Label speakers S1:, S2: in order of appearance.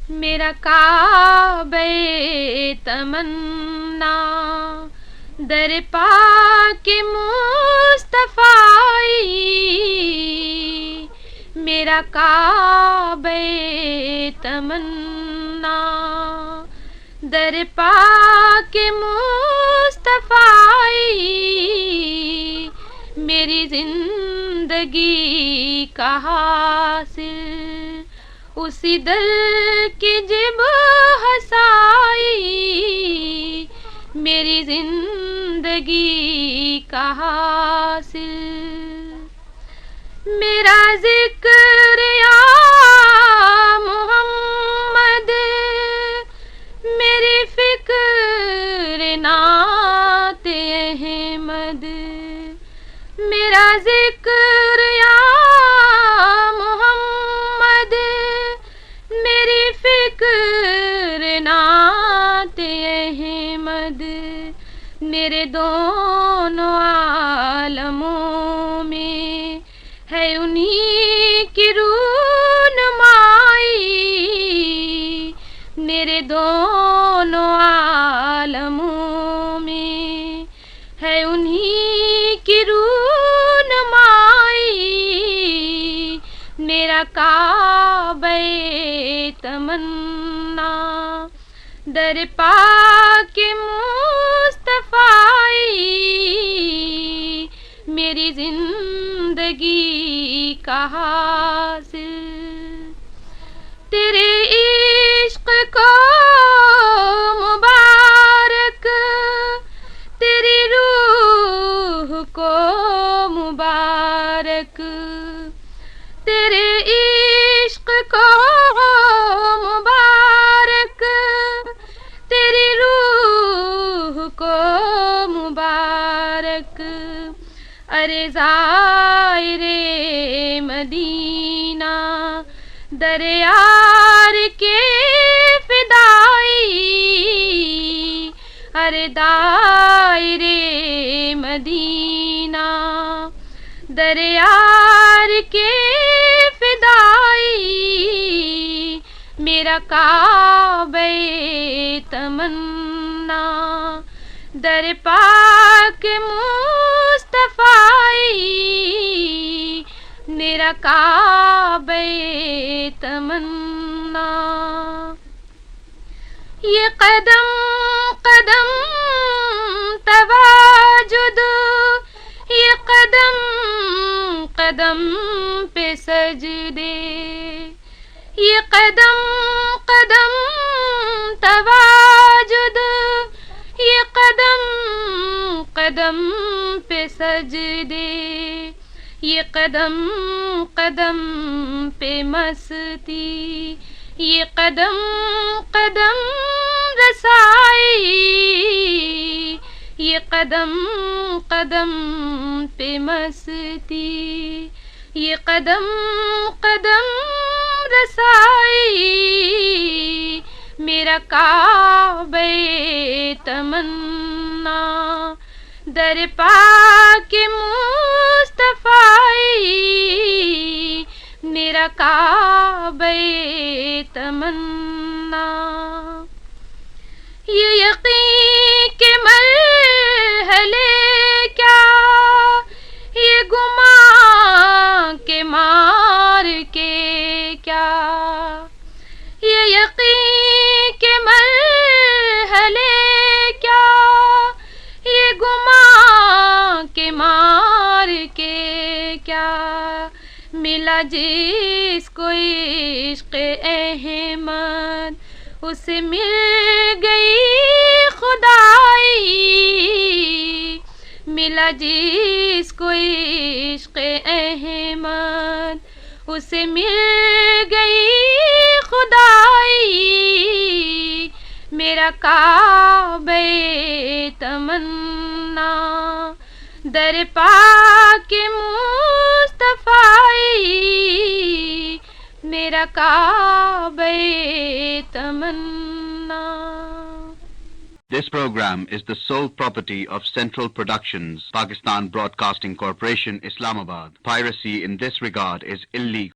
S1: میرا کعبہ تمنا در پاک مصطفی، میرا کعبہ تمنا در پاک مصطفی، میری زندگی کا حاصل اسی در کی جب ہسائی، میری زندگی کا حاصل میرا ذکر یا محمد، میری فکر نعت احمد، میرا ذکر یا محمد، میری فکر نعت احمد، میرے دونوں عالموں میں ہے انہی کی رونمائی، میرے دونوں عالموں میں ہے انہی کی رونمائی، میرا کعبہ تمنا در پاک مصطفی، میری زندگی کا حاصل تیرے عشق کو مبارک، تیری روح کو مبارک، تیرے عشق کو مبارک، تیری روح کو مبارک، ارے زائر مدینہ در یار کے فدائی، ارے دائر مدینہ در یار کے فدائی، میرا کعبہ تمنا در پاک مصطفی، میرا کعبہ تمنا، یہ قدم قدم تواجد، یہ قدم قدم پہ سجدے، یہ قدم قدم تواجد، یہ قدم قدم پہ سجدے، یہ قدم قدم پہ مستی، یہ قدم قدم رسائی، یہ قدم قدم پہ مستی، یہ قدم قدم رسائی، میرا کعبہ تمنا در پاک مصطفی، میرا کعبہ تمنا، یہ یقین کے مرحلے کیا، یہ گمان کے مار کے کیا، یہ یقین کے مرحلے کیا، یہ گمان کے مار کے کیا، ملا جس کو عشق احمد اسے مل گئی خدائی، ملا جس کو عشق احمد اسے مل گئی خدائی، میرا کعبہ تمنا در پاک مصطفی، میرا کعبہ تمنا۔
S2: This program is the sole property of Central Productions, Pakistan Broadcasting Corporation, Islamabad. Piracy in this regard is illegal.